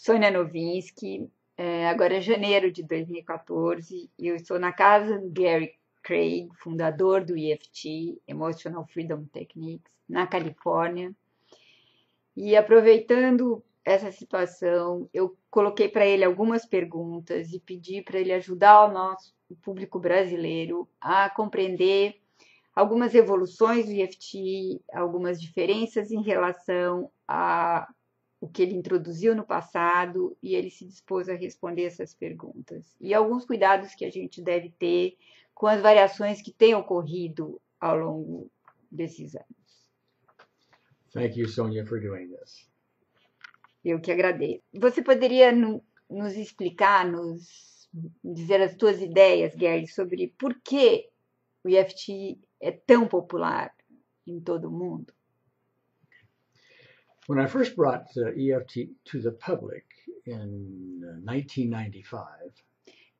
Sônia Novinsky, agora é janeiro de 2014, e eu estou na casa do Gary Craig, fundador do EFT, Emotional Freedom Techniques, na Califórnia. E aproveitando essa situação, eu coloquei para ele algumas perguntas e pedi para ele ajudar o público brasileiro a compreender algumas evoluções do EFT, algumas diferenças em relação a o que ele introduziu no passado, e ele se dispôs a responder essas perguntas. E alguns cuidados que a gente deve ter com as variações que têm ocorrido ao longo desses anos. Thank you, Sonia, for doing this. Eu que agradeço. Você poderia nos explicar, nos dizer as suas ideias, Gary, sobre por que o EFT é tão popular em todo o mundo? When I first brought EFT to the public in 1995,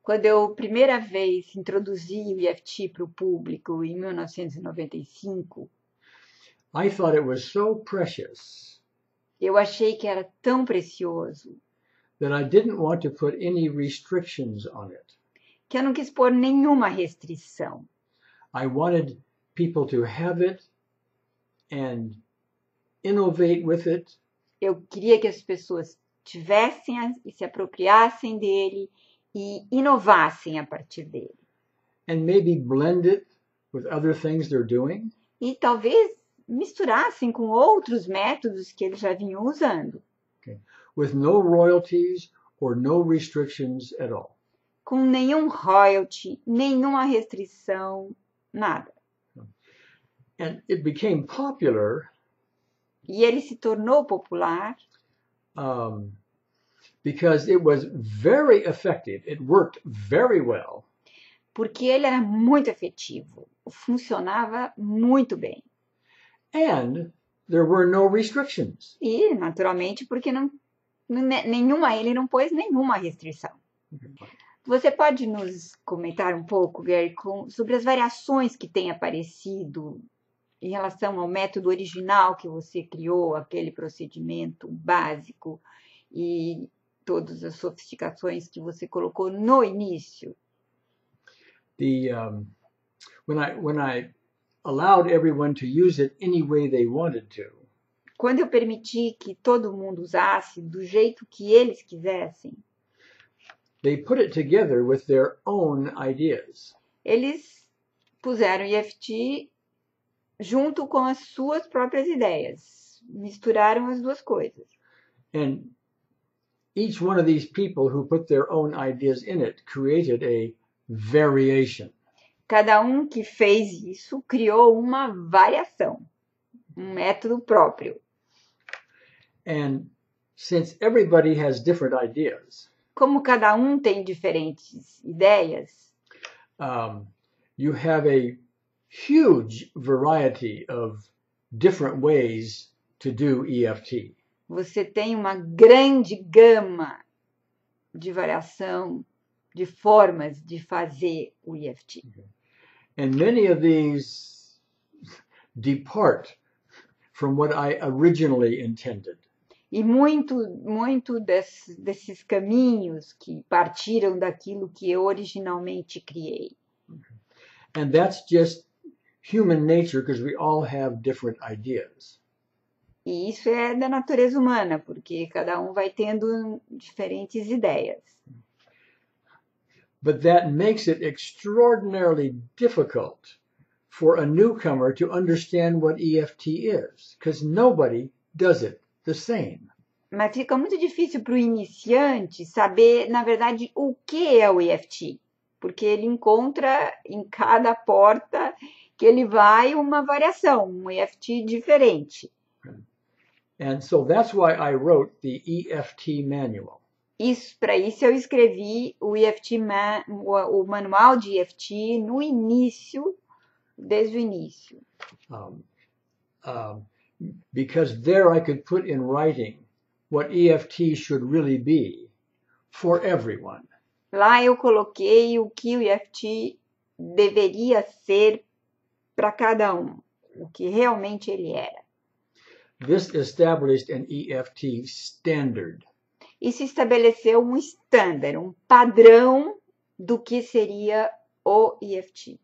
quando eu primeira vez introduzi o EFT para o público em 1995, I thought it was so precious eu achei que era tão precioso that I didn't want to put any restrictions on it. Que eu não quis pôr nenhuma restrição. I wanted people to have it and innovate with it. Eu queria que as pessoas tivessem e se apropriassem dele e inovassem a partir dele. And maybe blend it with other things they're doing. E talvez misturassem com outros métodos que eles já vinham usando. Okay. With no royalties or no restrictions at all. Com nenhum royalty, nenhuma restrição, nada. And it became popular. E ele se tornou popular because it was very effective. It worked very well. Porque ele era muito efetivo, funcionava muito bem. And there were no restrictions. E, naturalmente, porque ele não pôs nenhuma restrição. Você pode nos comentar um pouco, Gary, sobre as variações que têm aparecido em relação ao método original que você criou, aquele procedimento básico e todas as sofisticações que você colocou no início? When I allowed everyone to use it any way they wanted to. Quando eu permiti que todo mundo usasse do jeito que eles quisessem. They put it together with their own ideas. Eles puseram EFT junto com as suas próprias ideias. Misturaram as duas coisas. And each one of these people who put their own ideas in it created a variation. Cada que fez isso criou uma variação, um método próprio. And since everybody has different ideas, como cada tem diferentes ideias, you have a huge variety of different ways to do EFT. Você tem uma grande gama de variação de formas de fazer o EFT. And many of these depart from what I originally intended. E muito desses caminhos que partiram daquilo que eu originalmente criei. And that's just human nature because we all have different ideas. E isso é da natureza humana, porque cada vai tendo diferentes ideias. But that makes it extraordinarily difficult for a newcomer to understand what EFT is, because nobody does it the same. Mas fica muito difícil para o iniciante saber, na verdade, o que é o EFT, porque ele encontra em cada porta que ele vai uma variação, um EFT diferente. And so that's why I wrote the EFT manual. Para isso eu escrevi o EFT, o manual de EFT no início, desde o início. Because there I could put in writing what EFT should really be for everyone. Lá eu coloquei o que o EFT deveria ser para cada o que realmente ele era. This established an EFT standard. e se estabeleceu um standard, um padrão do que seria o EFT.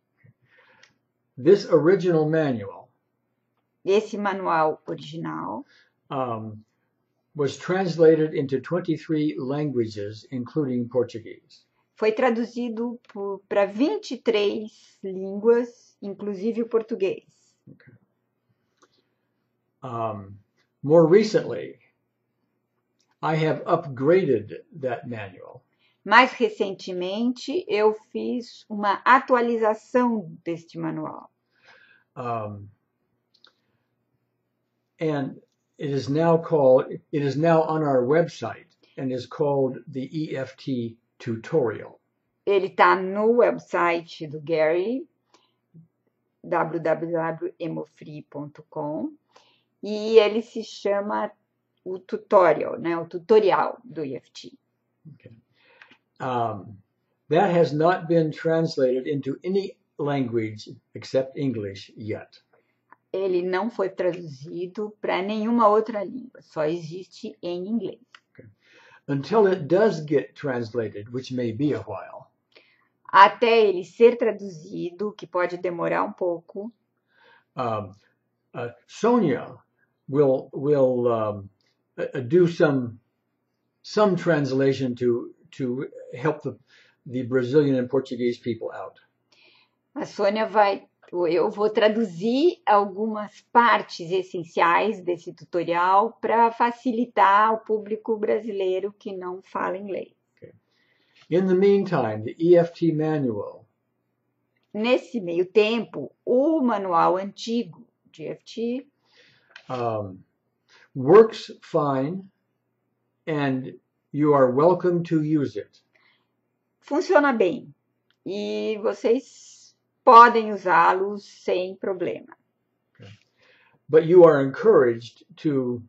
This original manual Esse manual original was translated into 23 languages, including Portuguese. foi traduzido para 23 línguas, inclusive o português. Okay. More recently, I have upgraded that manual. Mais recentemente, eu fiz uma atualização deste manual. And it is now on our website and is called the EFT tutorial. Ele está no website do Gary, www.emofree.com, e ele se chama o tutorial, né? O tutorial do EFT. Okay. That has not been translated into any language except English yet. Ele não foi traduzido para nenhuma outra língua, só existe em inglês. Okay. Until it does get translated, which may be a while. Até ele ser traduzido, que pode demorar um pouco. Sonia will do some translation to help the Brazilian and Portuguese people out. A Sônia eu vou traduzir algumas partes essenciais desse tutorial para facilitar o público brasileiro que não fala inglês. Okay. In the meantime, the EFT manual. Nesse meio tempo, o manual antigo de EFT works fine and you are welcome to use it. Funciona bem e vocês podem usá-los sem problema. Okay. But you are encouraged to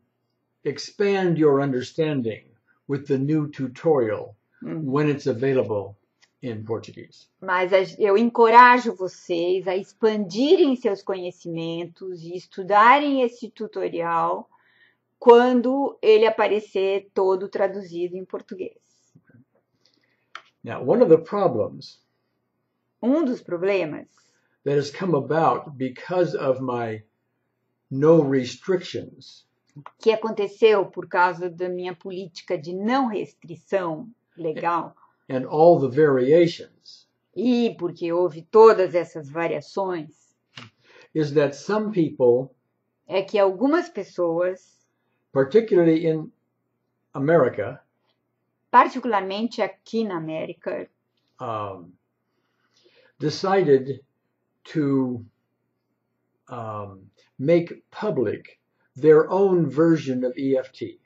expand your understanding with the new tutorial when it's available in Portuguese. Mas eu encorajo vocês a expandirem seus conhecimentos e estudarem esse tutorial quando ele aparecer todo traduzido em português. Okay. Now, one of the problems dos problemas that has come about because of my no restrictions que aconteceu por causa da minha política de não restrição legal and all the variations e porque houve todas essas variações is that some people, é que algumas pessoas, particularly in America, particularmente aqui na América, decided to make public their own version of EFT.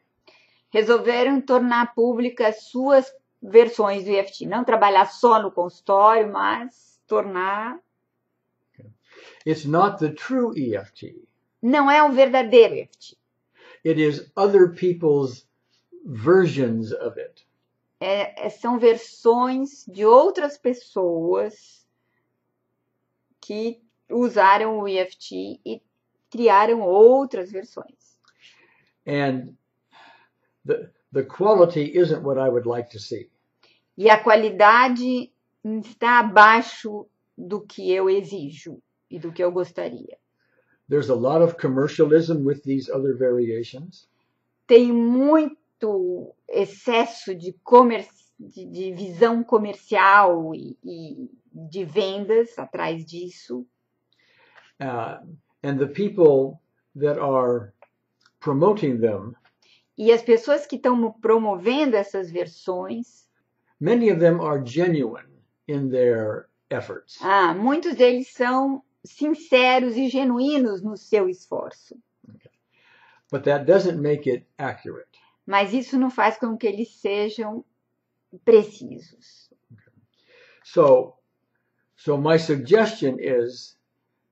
Resolveram tornar públicas suas versões do EFT. Não trabalhar só no consultório, mas tornar... It's not the true EFT. Não é um verdadeiro EFT. It is other people's versions of it. São versões de outras pessoas que usaram o EFT e criaram outras versões. And the quality isn't what I would like to see. E a qualidade está abaixo do que eu exijo e do que eu gostaria. There's a lot of commercialism with these other variations. Tem muito excesso de visão comercial e de vendas atrás disso. And the people that are promoting them, e as pessoas que estão promovendo essas versões, many of them are genuine in their efforts. Muitos deles são sinceros e genuínos no seu esforço. Okay. But that doesn't make it accurate. Mas isso não faz com que eles sejam precisos. Okay. So my suggestion is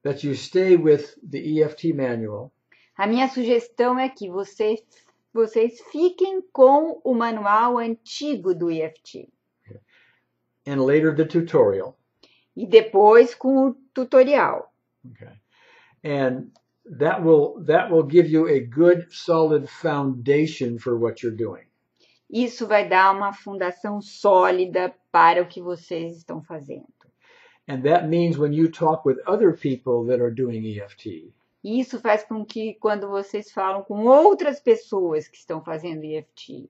that you stay with the EFT manual. A minha sugestão é que vocês fiquem com o manual antigo do EFT. Okay. And later the tutorial. E depois com o tutorial. Okay. And that will give you a good solid foundation for what you're doing. Isso vai dar uma fundação sólida para o que vocês estão fazendo. And that means when you talk with other people that are doing EFT, E isso faz com que, quando vocês falam com outras pessoas que estão fazendo EFT,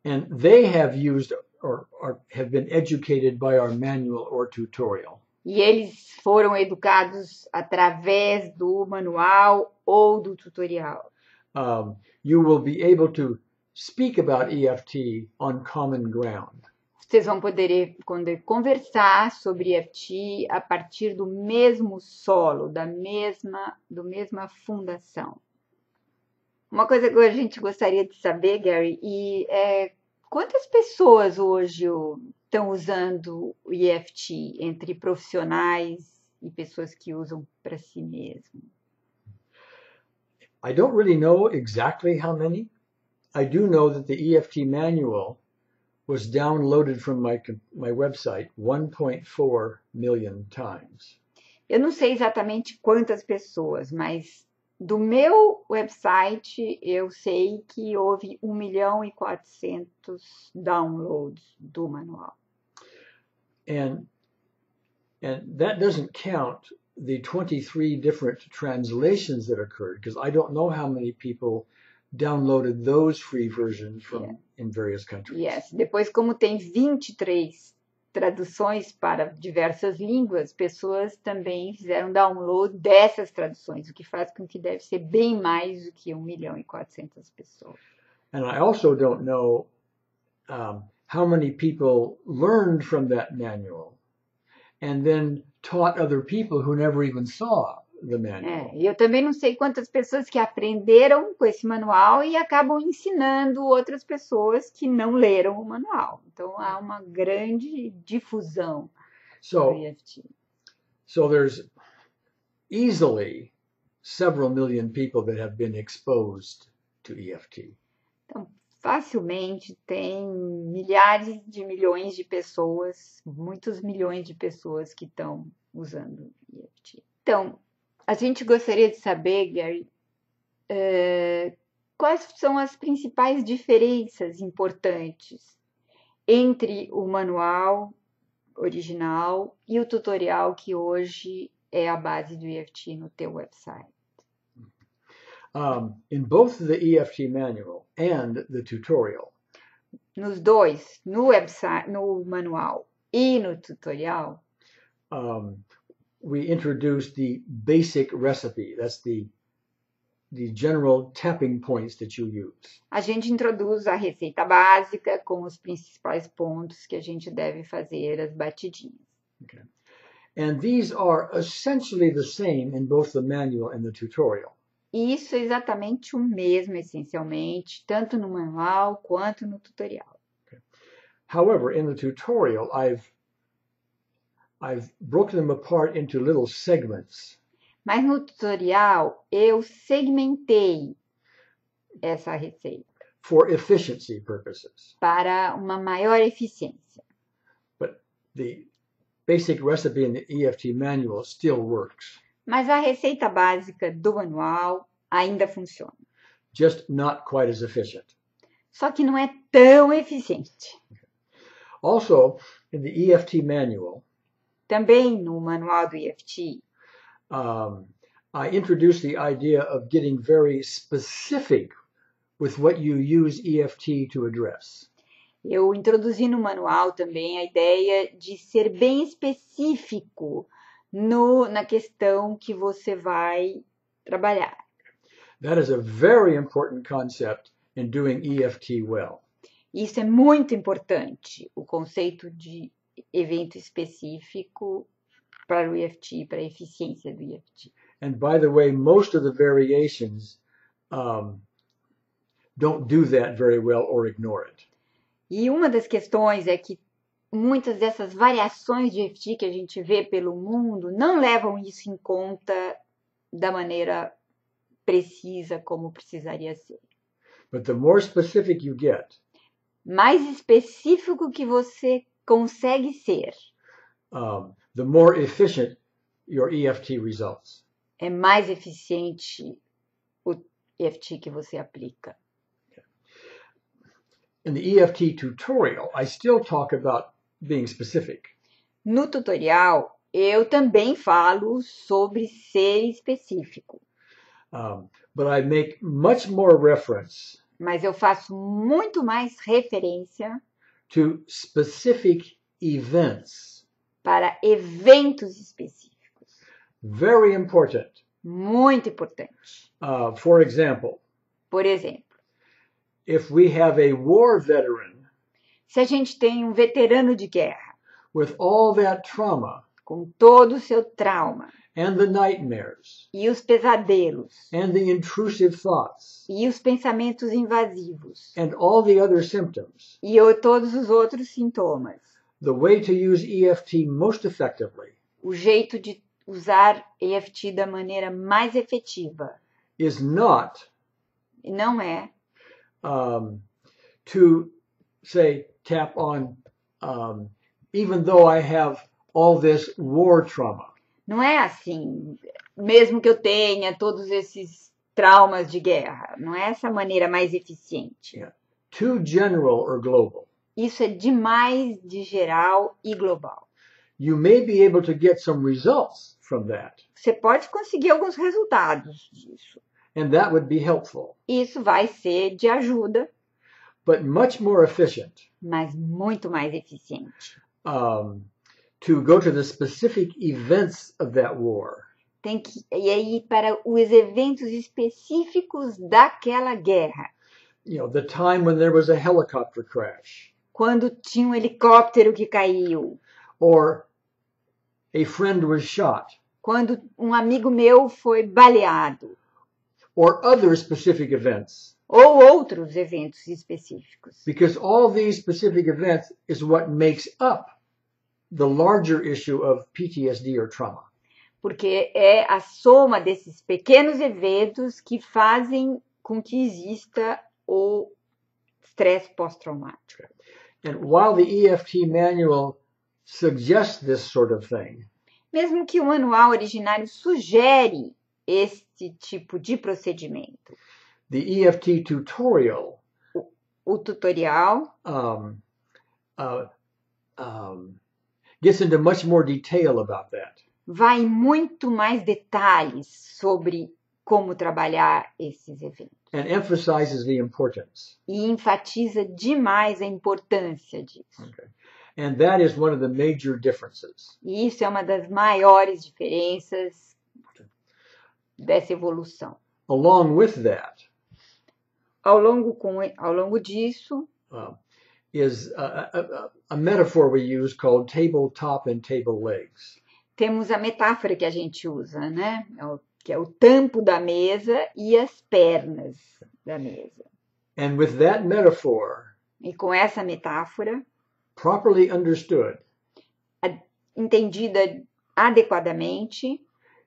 and they have used or have been educated by our manual or tutorial, e eles foram educados através do manual ou do tutorial, you will be able to speak about EFT on common ground. vocês vão poder conversar sobre EFT a partir do mesmo solo, da mesma fundação. Uma coisa que a gente gostaria de saber, Gary, quantas pessoas hoje estão usando o EFT entre profissionais e pessoas que usam para si mesmo? I don't really know exactly how many. I do know that the EFT manual was downloaded from my website 1.4 million times. Eu não sei exatamente quantas pessoas, mas do meu website eu sei que houve 1.400.000 downloads do manual. And that doesn't count the 23 different translations that occurred, because I don't know how many people downloaded those free versions from in various countries. Yes. Depois, como tem 23 traduções para diversas línguas, pessoas também fizeram download dessas traduções, o que faz com que deve ser bem mais do que 1.400.000 pessoas. And I also don't know how many people learned from that manual and then taught other people who never even saw the manual. Eu também não sei quantas pessoas que aprenderam com esse manual e acabam ensinando outras pessoas que não leram o manual. Então, há uma grande difusão do EFT. So there's easily several million people that have been exposed to EFT. Então, facilmente tem milhares de milhões de pessoas, muitos milhões de pessoas que estão usando EFT. Então, a gente gostaria de saber, Gary, quais são as principais diferenças importantes entre o manual original e o tutorial que hoje é a base do EFT no teu website. In both the EFT manual and the tutorial, nos dois, no website, no manual e no tutorial, we introduced the basic recipe. That's the general tapping points that you use. A gente introduz a receita básica com os principais pontos que a gente deve fazer as batidinhas. Okay. And these are essentially the same in both the manual and the tutorial. E isso é exatamente o mesmo, essencialmente, tanto no manual quanto no tutorial. Okay. However, in the tutorial, I've broken them apart into little segments. Mas no tutorial, eu segmentei essa receita. For efficiency purposes. Para uma maior eficiência. But the basic recipe in the EFT manual still works. Mas a receita básica do manual ainda funciona. Just not quite as efficient. Só que não é tão eficiente. Also, in the EFT manual, também no manual do EFT, I introduced the idea of getting very specific with what you use EFT to address. Eu introduzi no manual também a ideia de ser bem específico na questão que você vai trabalhar. That is a very important concept in doing EFT well. Isso é muito importante, o conceito de evento específico para o EFT, para a eficiência do EFT. And by the way, most of the variations don't do that very well or ignore it. E uma das questões é que muitas dessas variações de EFT que a gente vê pelo mundo não levam isso em conta da maneira precisa como precisaria ser. But the more specific you get, mais específico que você consegue ser, the more efficient your EFT results. É mais eficiente o EFT que você aplica. in the EFT tutorial, I still talk about being specific. No tutorial, eu também falo sobre ser específico, But I make much more reference mas eu faço muito mais referência to specific events. para eventos específicos. Very important. Muito importante. For example, Por exemplo, if we have a war veteran se a gente tem um veterano de guerra with all that trauma com todo o seu trauma and the nightmares e os pesadelos and the intrusive thoughts e os pensamentos invasivos and all the other symptoms, e todos os outros sintomas, the way to use EFT most effectively o jeito de usar EFT da maneira mais efetiva is not não é to say, tap on, even though I have all this war trauma. Não é assim, mesmo que eu tenha todos esses traumas de guerra. Não é essa maneira mais eficiente. Yeah. Too general or global. Isso é demais de geral e global. You may be able to get some results from that. Você pode conseguir alguns resultados disso. And that would be helpful. Isso vai ser de ajuda, But much more efficient mas muito mais eficiente. to go to the specific events of that war. Tem que ir para os eventos específicos daquela guerra. You know, the time when there was a helicopter crash. Quando tinha um helicóptero que caiu. Or a friend was shot. Quando um amigo meu foi baleado. Or other specific events. Ou outros eventos específicos. Because all these specific events is what makes up the larger issue of PTSD or trauma. Porque é a soma desses pequenos eventos que fazem com que exista o estresse pós-traumático. And while the EFT manual suggests this sort of thing, mesmo que o manual originário sugere este tipo de procedimento, the EFT tutorial o tutorial gets into much more detail about that. Vai em muito mais detalhes sobre como trabalhar esses eventos. And emphasizes the importance. E enfatiza demais a importância disso. Okay. And that is one of the major differences. E isso é uma das maiores diferenças dessa evolução. Along with that, ao longo disso, is a metaphor we use called tabletop and table legs. Temos a metáfora que a gente usa, né? Que é o tampo da mesa e as pernas da mesa. And with that metaphor, e com essa metáfora, properly understood, entendida adequadamente,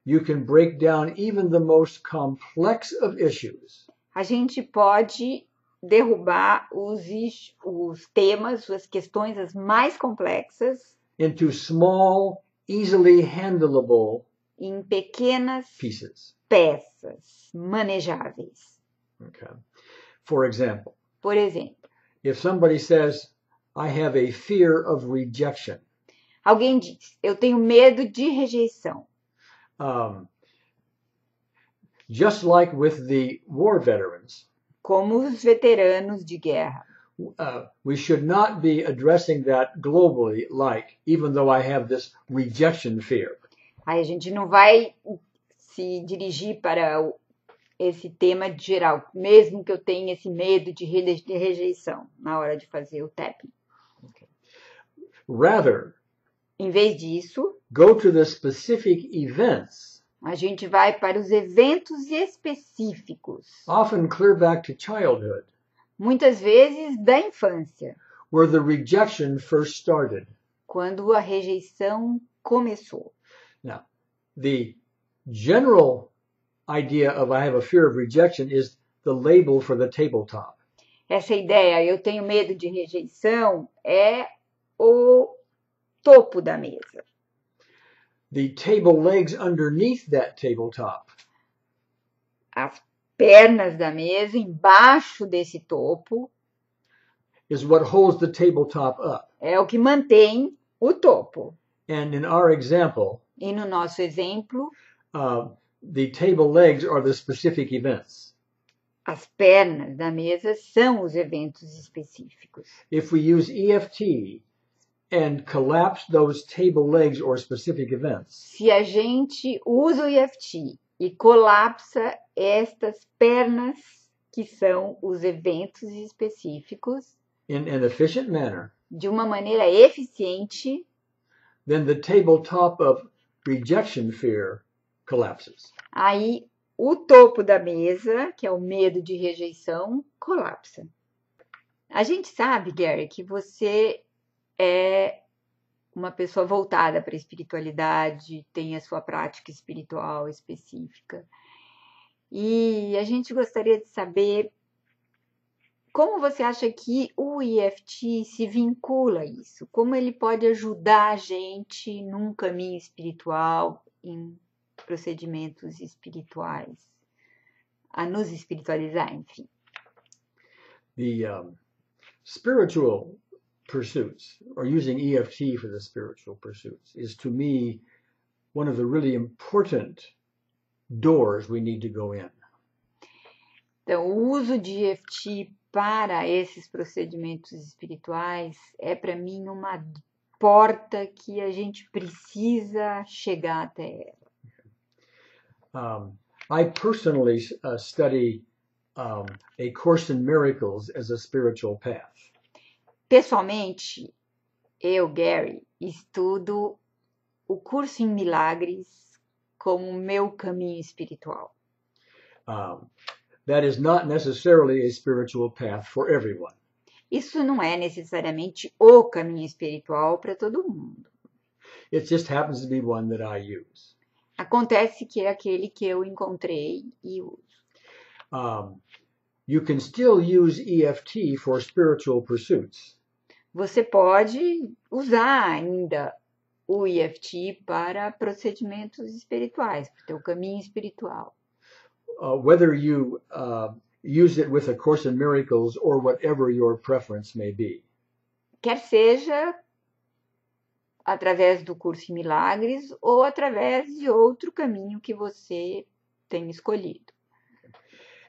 you can break down even the most complex of issues. A gente pode derrubar os temas, as questões as mais complexas into small, easily handleable em pequenas pieces. Peças manejáveis. Okay. For example, por exemplo, if somebody says, I have a fear of rejection. Alguém diz, eu tenho medo de rejeição. Just like with the war veterans, como os veteranos de guerra. We should not be addressing that globally, like, even though I have this rejection fear. Aí a gente não vai se dirigir para esse tema geral, mesmo que eu tenha esse medo de rejeição na hora de fazer o tapping. Okay. Rather, em vez disso, go to the specific events. A gente vai para os eventos específicos. Often clear back to childhood. Muitas vezes da infância. Where the rejection first started. Quando a rejeição começou. Now, the general idea of I have a fear of rejection is the label for the tabletop. Essa ideia, eu tenho medo de rejeição, é o topo da mesa. The table legs underneath that tabletop. As pernas da mesa embaixo desse topo. is what holds the tabletop up. É o que mantém o topo. And in our example, E no nosso exemplo, the table legs are the specific events. as pernas da mesa são os eventos específicos. If we use EFT and collapse those table legs or specific events, Se a gente usa o EFT e colapsa estas pernas, que são os eventos específicos, in an efficient manner, de uma maneira eficiente, then the tabletop of rejection fear collapses. aí o topo da mesa, que é o medo de rejeição, colapsa. A gente sabe, Gary, que você é uma pessoa voltada para a espiritualidade, tem a sua prática espiritual específica. E a gente gostaria de saber como você acha que o EFT se vincula a isso? Como ele pode ajudar a gente num caminho espiritual, em procedimentos espirituais, a nos espiritualizar, enfim. The spiritual pursuits, or using EFT for the spiritual pursuits, is to me one of the really important doors we need to go in. Então, o uso de EFT para esses procedimentos espirituais é, para mim, uma porta que a gente precisa chegar até ela. I personally study A Course in Miracles as a spiritual path. Pessoalmente, eu, Gary, estudo o Curso em Milagres como meu caminho espiritual. That is not necessarily a spiritual path for everyone. Isso não é necessariamente o caminho espiritual para todo mundo. It just happens to be one that I use. Acontece que é aquele que eu encontrei e uso. You can still use EFT for spiritual pursuits. Você pode usar ainda o EFT para procedimentos espirituais, para o teu caminho espiritual. Whether you use it with A Course in Miracles or whatever your preference may be. Quer seja através do Curso em Milagres ou através de outro caminho que você tenha escolhido.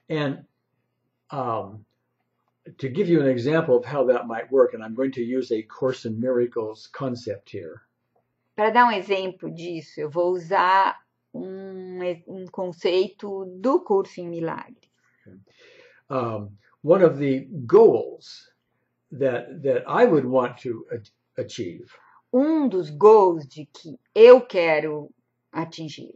And to give you an example of how that might work, and I'm going to use a Course in Miracles concept here. Para dar um exemplo disso, eu vou usar um conceito do Curso em Milagres. One of the goals that I would want to achieve Dos goals de que eu quero atingir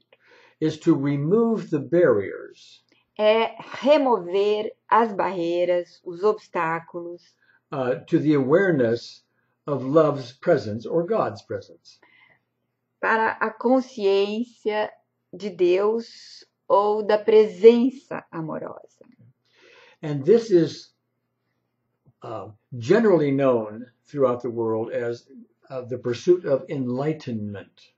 is to remove the barriers é remover as barreiras, os obstáculos to the awareness of love's presence or God's presence. Para a consciência de Deus ou da presença amorosa. And this is generally known throughout the world as the pursuit of enlightenment.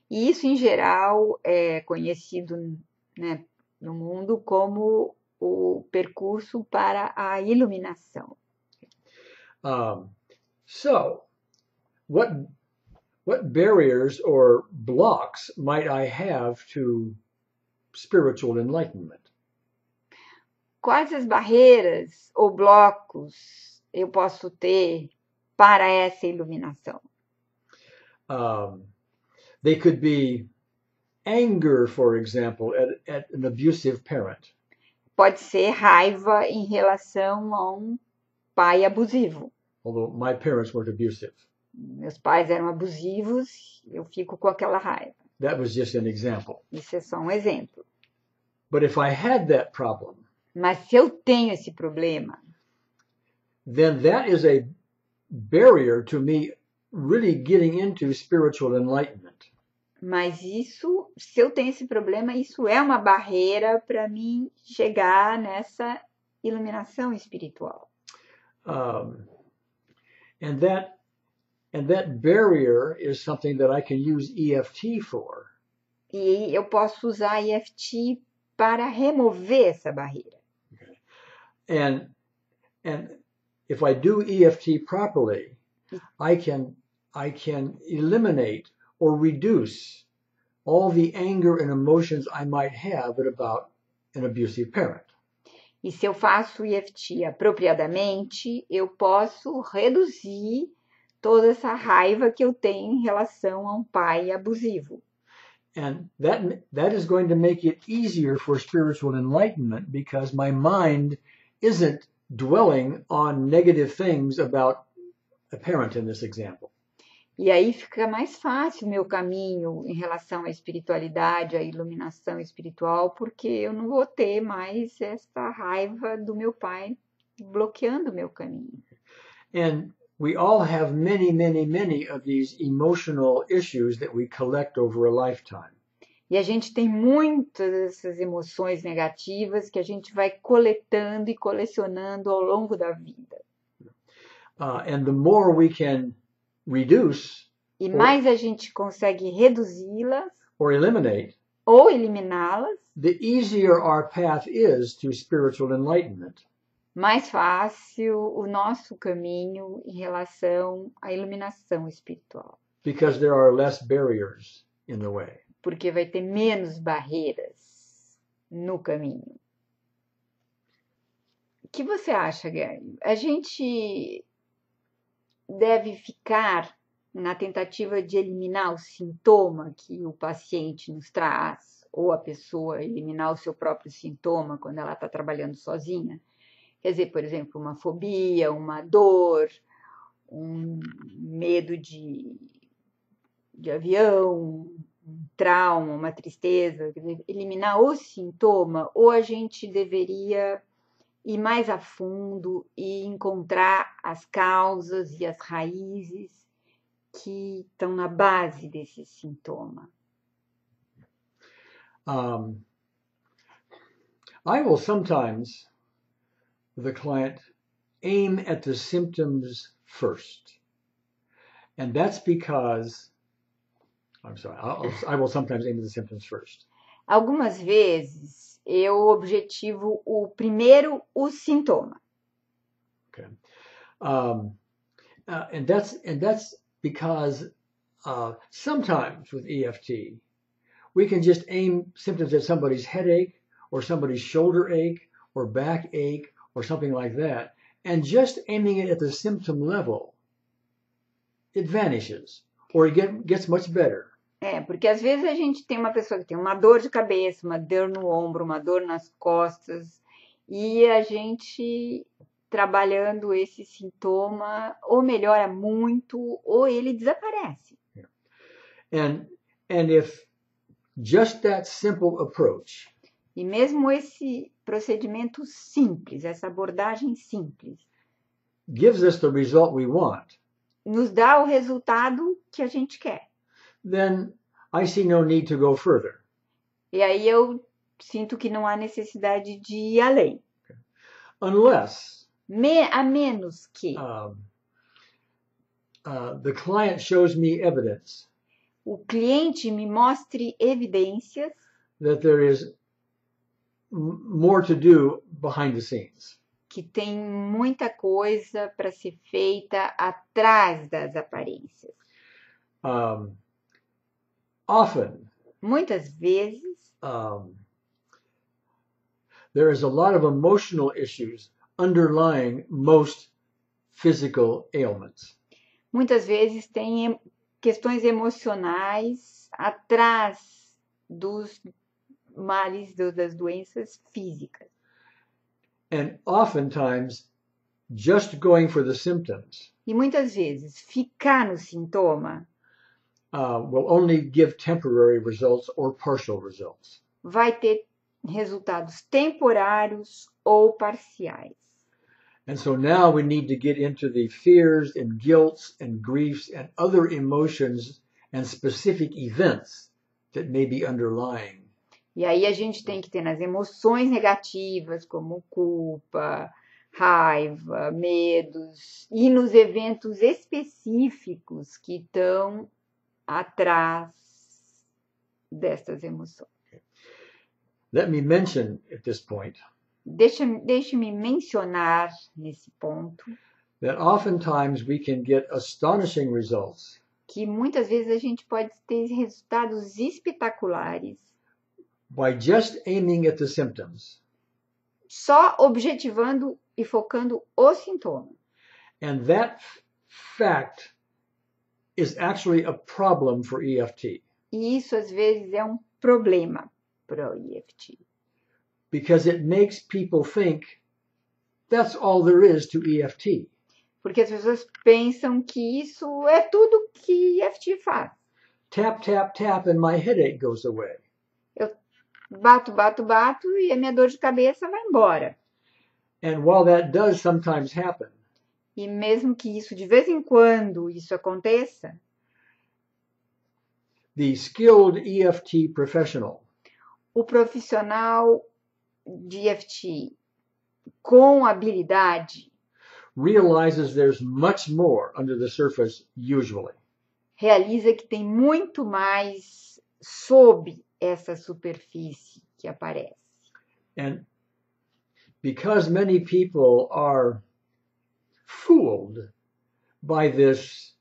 E isso, em geral, é conhecido, né, no mundo como o percurso para a iluminação. So, what barriers or blocks might I have to spiritual enlightenment? Quais as barreiras ou blocos eu posso ter para essa iluminação? They could be anger, for example, at an abusive parent. Pode ser raiva em relação a pai abusivo. Although my parents weren't abusive. Meus pais eram abusivos, eu fico com aquela raiva. That was just an example. Isso é só um exemplo. But if I had that problem, mas se eu tenho esse problema, then that is a barrier to me really getting into spiritual enlightenment. Mas isso, se eu tenho esse problema, isso é uma barreira para mim chegar nessa iluminação espiritual. And that barrier is something that I can use EFT for. E eu posso usar EFT para remover essa barreira. And if I do EFT properly, I can eliminate or reduce all the anger and emotions I might have about an abusive parent. E se eu faço EFT apropriadamente, eu posso reduzir toda essa raiva que eu tenho em relação a um pai abusivo. And that is going to make it easier for spiritual enlightenment because my mind isn't dwelling on negative things about a parent in this example. E aí fica mais fácil o meu caminho em relação à espiritualidade, à iluminação espiritual, porque eu não vou ter mais essa raiva do meu pai bloqueando o meu caminho. And we all have many, many, many of these emotional issues that we collect over a lifetime. E a gente tem muitas dessas emoções negativas que a gente vai coletando e colecionando ao longo da vida. And the more we can reduce E mais a gente consegue reduzi-las or eliminate, ou eliminá-las, the easier our path is to spiritual enlightenment. mais fácil o nosso caminho em relação à iluminação espiritual. Because there are less barriers in the way. Porque vai ter menos barreiras no caminho. O que você acha, Gary? A gente deve ficar na tentativa de eliminar o sintoma que o paciente nos traz, ou a pessoa eliminar o seu próprio sintoma quando ela está trabalhando sozinha? Quer dizer, por exemplo, uma fobia, uma dor, um medo de avião, um trauma, uma tristeza, quer dizer, eliminar o sintoma, ou a gente deveria ir mais a fundo e encontrar as causas e as raízes que estão na base desse sintoma? I will sometimes, the client, aim at the symptoms first. And that's because, I will sometimes aim at the symptoms first. Algumas vezes eu objetivo primeiro o sintoma. Okay. And that's because sometimes with EFT, we can just aim symptoms at somebody's headache or somebody's shoulder ache or back ache or something like that. And just aiming it at the symptom level, it vanishes or it gets much better. Porque às vezes a gente tem uma pessoa que tem uma dor de cabeça, uma dor no ombro, uma dor nas costas, e a gente trabalhando esse sintoma ou melhora muito ou ele desaparece. And if just that simple approach, e mesmo esse procedimento simples, essa abordagem simples, gives us the result we want, nos dá o resultado que a gente quer, then I see no need to go further. E aí eu sinto que não há necessidade de ir além. Unless a menos que the client shows me evidence o cliente me mostre evidências that there is more to do behind the scenes. Que tem muita coisa para ser feita atrás das aparências. Often, muitas vezes, there is a lot of emotional issues underlying most physical ailments. Muitas vezes tem questões emocionais atrás dos males, das doenças físicas. And oftentimes, just going for the symptoms E muitas vezes ficar no sintoma will only give temporary results or partial results. Vai ter resultados temporários ou parciais. And so now we need to get into the fears and guilts and griefs and other emotions and specific events that may be underlying. E aí a gente tem que ter nas emoções negativas, como culpa, raiva, medos, e nos eventos específicos que estão atrás dessas emoções. Let me mention at this point Deixe-me mencionar nesse ponto that oftentimes we can get astonishing results que muitas vezes a gente pode ter resultados espetaculares by just aiming at the symptoms. só objetivando e focando o sintoma. And that fact is actually a problem for EFT. E isso, às vezes, é um problema para o EFT. Because it makes people think that's all there is to EFT. Porque as pessoas pensam que isso é tudo que EFT faz. Tap, tap, tap, and my headache goes away. Eu bato, bato, bato e a minha dor de cabeça vai embora. And while that does sometimes happen, E mesmo que isso, de vez em quando, isso aconteça, the skilled EFT professional o profissional de EFT com habilidade realizes there's much more under the surface usually. realiza que tem muito mais sob essa superfície que aparece. And because many people are fooled by this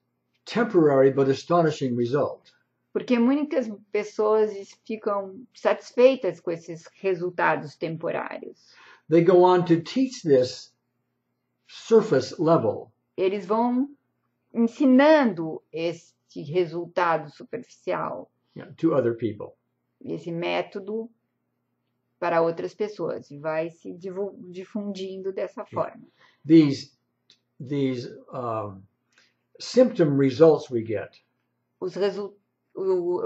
temporary but astonishing result, Porque muitas pessoas ficam satisfeitas com esses resultados temporários. they go on to teach this surface level Eles vão ensinando este resultado superficial, to other people. esse método para outras pessoas, e vai se difundindo dessa forma. These symptom results we get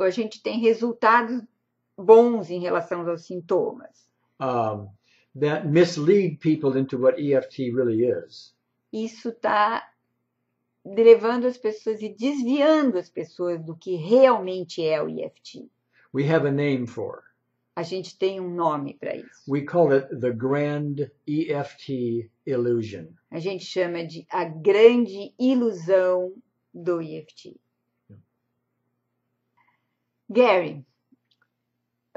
A gente tem resultados bons em relação aos sintomas. that mislead people into what EFT really is. Isso está levando as pessoas e desviando as pessoas do que realmente é o EFT. We have a name for. A gente tem um nome para isso. We call it the grand EFT illusion. A gente chama de a grande ilusão do EFT. Gary,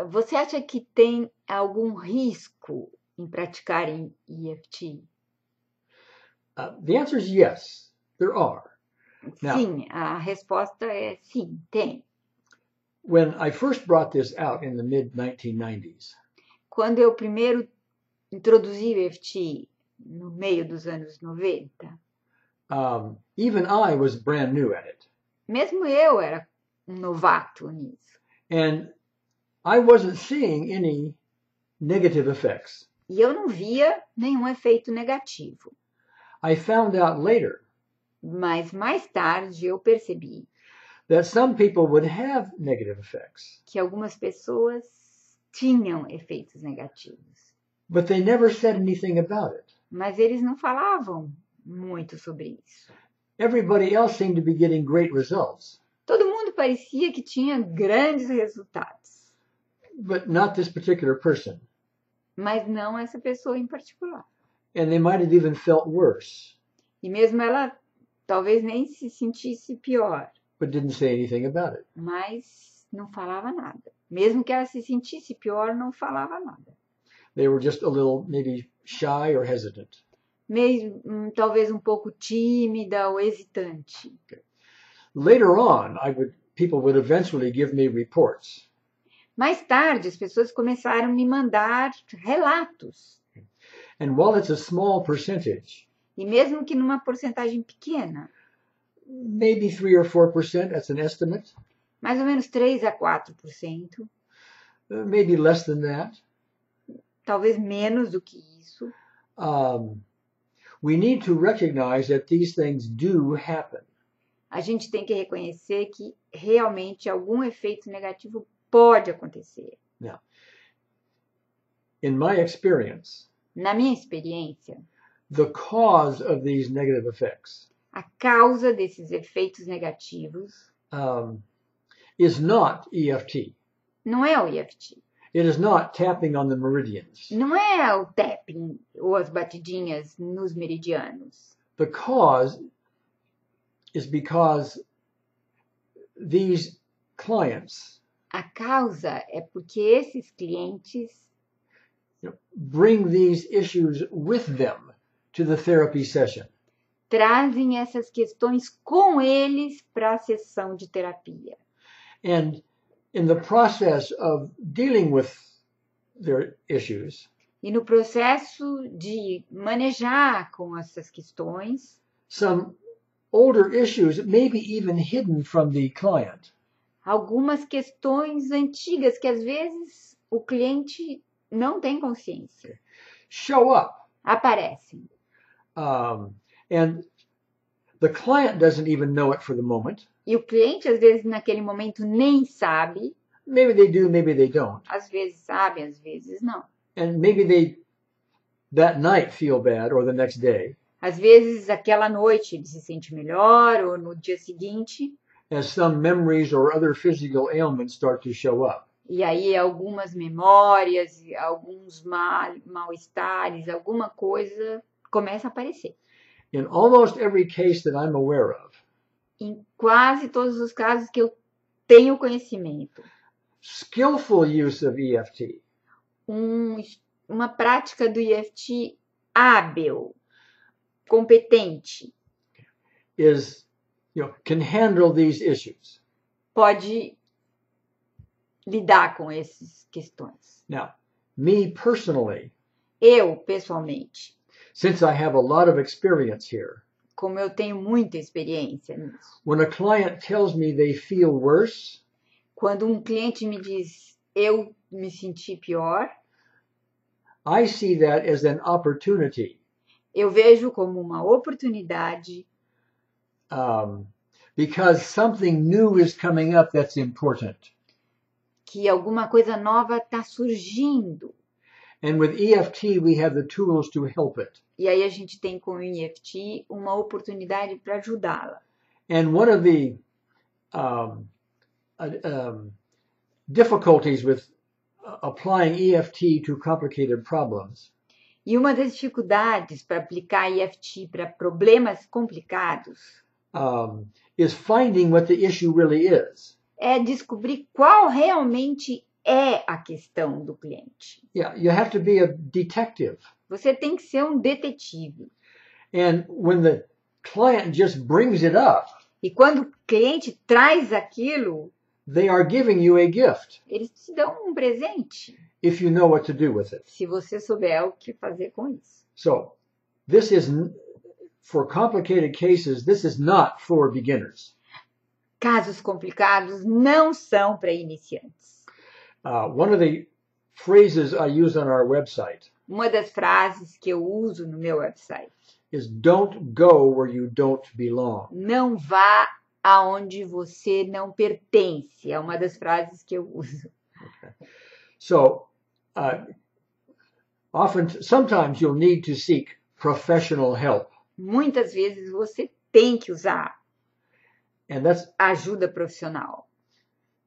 você acha que tem algum risco em praticar em EFT? The answer is yes, there are. Now, Sim, a resposta é sim, tem. when I first brought this out in the mid-1990s, Quando eu primeiro introduzi o EFT no meio dos anos 90, even I was brand new at it. mesmo eu era um novato nisso. And I wasn't seeing any negative effects. E eu não via nenhum efeito negativo. I found out later Mas mais tarde eu percebi that some people would have negative effects, que algumas pessoas tinham efeitos negativos. but they never said anything about it. Mas eles não falavam muito sobre isso. Everybody else seemed to be getting great results, Todo mundo parecia que tinha grandes resultados, but not this particular person. mas não essa pessoa em particular. And they might have even felt worse, E mesmo ela talvez nem se sentisse pior, but didn't say anything about it. mas não falava nada. Mesmo que ela se sentisse pior, não falava nada. They were just a little maybe shy or hesitant. Talvez um pouco tímida ou hesitante. Later on, people would eventually give me reports. Mais tarde, as pessoas começaram a me mandar relatos. And while it's a small percentage, E mesmo que numa porcentagem pequena, maybe 3 or 4%, that's an estimate, mais ou menos 3 a 4%, maybe less than that, talvez menos do que isso, we need to recognize that these things do happen. a gente tem que reconhecer que realmente algum efeito negativo pode acontecer. Now, in my experience, Na minha experiência, the cause of these negative effects a causa desses efeitos negativos is not EFT. não é o EFT. It is not tapping on the meridians. Não é o tapping ou as batidinhas nos meridianos. The cause is because these clients A causa é porque esses clientes bring these issues with them to the therapy session. trazem essas questões com eles para a sessão de terapia. And in the process of dealing with their issues, E no processo de manejar com essas questões, some older issues, maybe even hidden from the client, algumas questões antigas que às vezes o cliente não tem consciência, show up. aparecem. And the client doesn't even know it for the moment. E o cliente, às vezes, naquele momento nem sabe, Maybe they do, maybe they don't. às vezes sabe, às vezes não. And maybe they, that night, feel bad, or the next day, Às vezes, aquela noite ele se sente melhor, ou no dia seguinte, as some memories or other physical ailments start to show up. e aí algumas memórias, alguns mal-estares, alguma coisa começa a aparecer. In almost every case that I'm aware of, Em quase todos os casos que eu tenho conhecimento, skillful use of EFT uma prática do EFT hábil, competente, can handle these issues. pode lidar com essas questões. Now, me personally, Eu, pessoalmente, since I have a lot of experience here, como eu tenho muita experiência nisso, when a client tells me they feel worse, quando um cliente me diz eu me senti pior, I see that as an opportunity, eu vejo como uma oportunidade, because something new is coming up that's important. que alguma coisa nova está surgindo. And with EFT, we have the tools to help it. E aí a gente tem com o EFT uma oportunidade para ajudá-la. And one of the difficulties with applying EFT to complicated problems E uma das dificuldades para aplicar EFT para problemas complicados is finding what the issue really is. é descobrir qual realmente é a questão do cliente. Yeah, you have to be a detective. Você tem que ser um detetive. And when the client just brings it up, E quando o cliente traz aquilo, they are giving you a gift eles te dão um presente, if you know what to do with it. se você souber o que fazer com isso. So, this is, for complicated cases, this is not for beginners. Casos complicados não são para iniciantes. One of the phrases I use on our website Uma das frases que eu uso no meu website: is don't go where you don't belong. não vá aonde você não pertence. É uma das frases que eu uso. Okay. So, sometimes you'll need to seek professional help. Muitas vezes você tem que usar And that's ajuda profissional.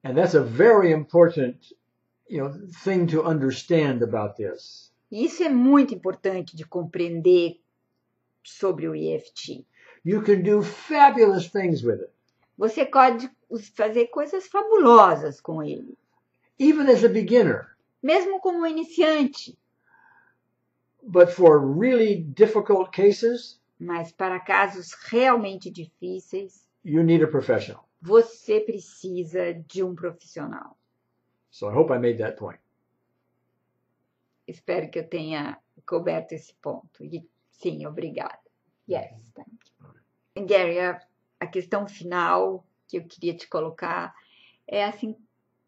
a very important, thing to understand about this. E isso é muito importante de compreender sobre o EFT. You can do fabulous things with it, Você pode fazer coisas fabulosas com ele, even as a beginner. mesmo como iniciante. But for really difficult cases, Mas para casos realmente difíceis, you need a professional. você precisa de um profissional. So I hope I made that point. Espero que eu tenha coberto esse ponto. E, sim, obrigada. Yes, thank you. Gary, a questão final que eu queria te colocar é assim,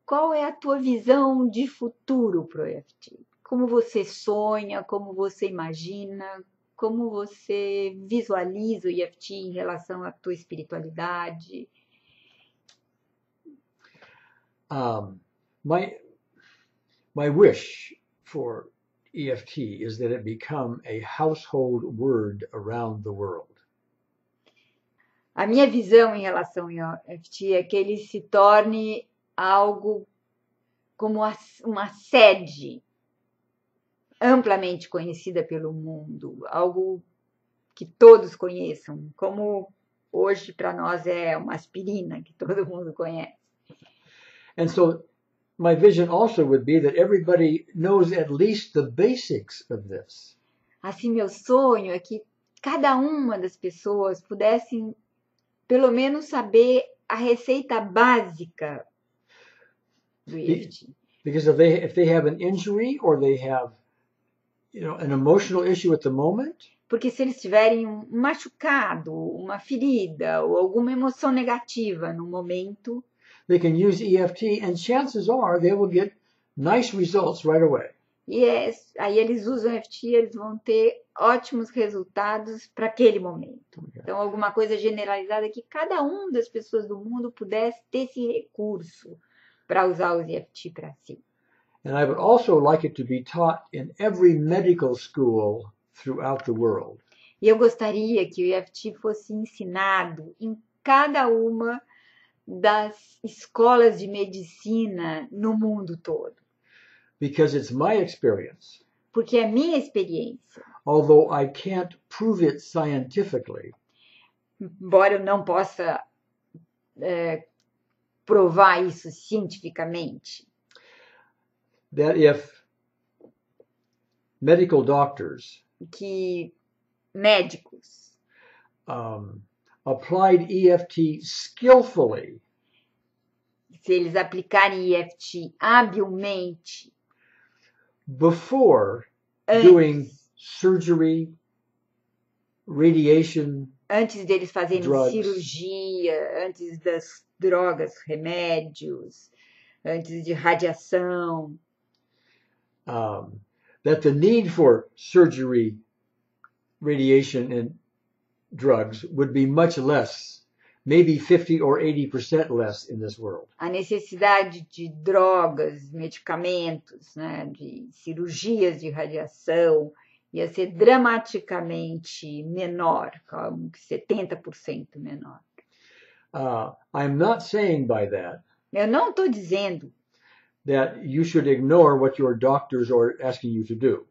qual é a tua visão de futuro para o EFT? Como você sonha, como você imagina, como você visualiza o EFT em relação à tua espiritualidade? My wish for EFT is that it become a household word around the world. A minha visão em relação ao EFT é que ele se torne algo como uma sede amplamente conhecida pelo mundo, algo que todos conheçam, como hoje para nós é uma aspirina que todo mundo conhece. And so my vision also would be that everybody knows at least the basics of this. Assim, meu sonho é que cada uma das pessoas pudessem, pelo menos, saber a receita básica do EFT. Because if they have an injury or they have, an emotional issue at the moment, Porque se eles tiverem um machucado, uma ferida ou alguma emoção negativa no momento, they can use EFT and chances are they will get nice results right away. e aí eles usam EFT, eles vão ter ótimos resultados para aquele momento. Então, alguma coisa generalizada que cada uma das pessoas do mundo pudesse ter esse recurso para usar os EFT para si. And I would also like it to be taught in every medical school throughout the world. E eu gostaria que o EFT fosse ensinado em cada uma das escolas de medicina no mundo todo. Because it's my experience, Porque é minha experiência. although I can't prove it scientifically, Embora eu não possa provar isso cientificamente, that if medical doctors que médicos applied EFT skillfully, se eles aplicarem EFT habilmente before antes, doing surgery, radiation, antes deles fazerem drugs, cirurgia, antes das drogas, remédios, antes de radiação, that the need for surgery, radiation, and drugs would be much less, maybe 50 or 80% less in this world. a necessidade de drogas, medicamentos, né, de cirurgias de radiação ia ser dramaticamente menor, como que 70% menor. I'm not saying by that Eu não estou dizendo that you should ignore what your doctors are asking you to do.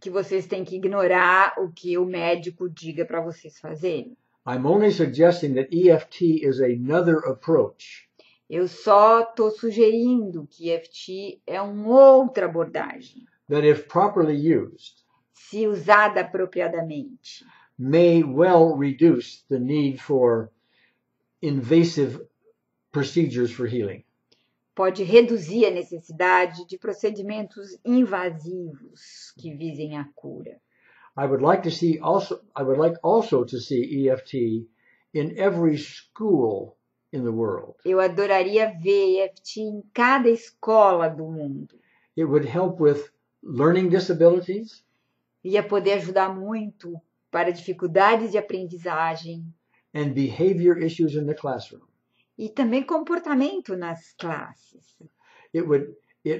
que vocês têm que ignorar o que o médico diga para vocês fazerem. I'm only suggesting that EFT is another approach Eu só estou sugerindo que EFT é uma outra abordagem, that, if properly used, se usada apropriadamente, may well reduce the need for invasive procedures for healing. pode reduzir a necessidade de procedimentos invasivos que visem a cura. I would like also to see EFT in every school in the world. Eu adoraria ver EFT em cada escola do mundo. It would help with learning disabilities, Ia poder ajudar muito para dificuldades de aprendizagem and behavior issues in the classroom. e também comportamento nas classes. It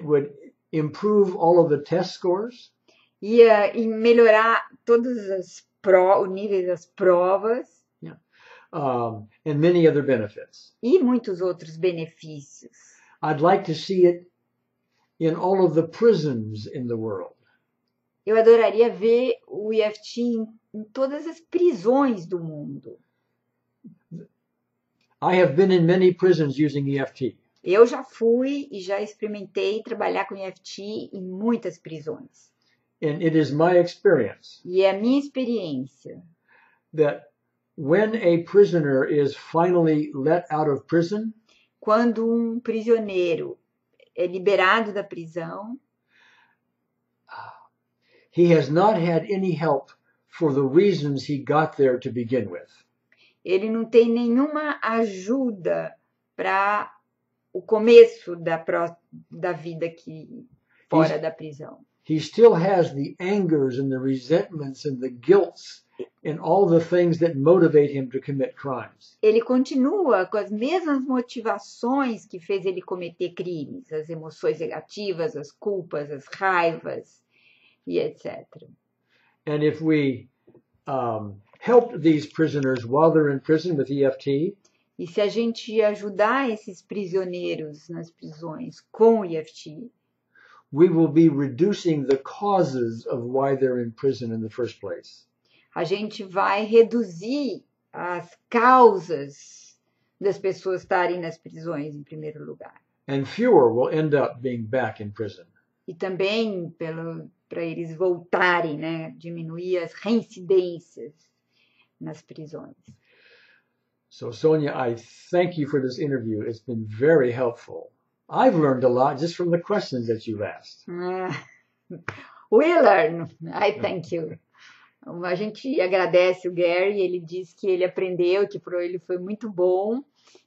would improve all of the test scores. Ia melhorar todos os níveis das provas And many other benefits. e muitos outros benefícios. I'd like to see it in all of the prisons in the world. Eu adoraria ver o EFT em todas as prisões do mundo. I have been in many prisons using EFT. Eu já fui e já experimentei trabalhar com EFT em muitas prisões. And it is my experience E é a minha experiência that when a prisoner is finally let out of prison, quando um prisioneiro é liberado da prisão, he has not had any help for the reasons he got there to begin with. ele não tem nenhuma ajuda para o começo da vida aqui fora da prisão. He still has the angers and the resentments and the guilts and all the things that motivate him to commit crimes. Ele continua com as mesmas motivações que fez ele cometer crimes, as emoções negativas, as culpas, as raivas e etc. And if we help these prisoners while they're in prison with EFT, E se a gente ajudar esses prisioneiros nas prisões com o EFT, we will be reducing the causes of why they're in prison in the first place. a gente vai reduzir as causas das pessoas estarem nas prisões em primeiro lugar. And fewer will end up being back in prison. E também, para eles voltarem, né? Diminuir as reincidências nas prisões. So, Sonia, I thank you for this interview. It's been very helpful. I've learned a lot just from the questions that you've asked. We learn. I thank you. A gente agradece o Gary, ele diz que ele aprendeu, que para ele foi muito bom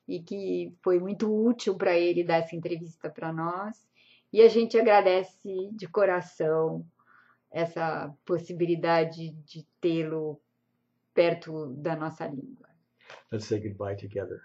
e que foi muito útil para ele dar essa entrevista para nós. E a gente agradece de coração essa possibilidade de tê-lo perto da nossa língua. Let's say goodbye together.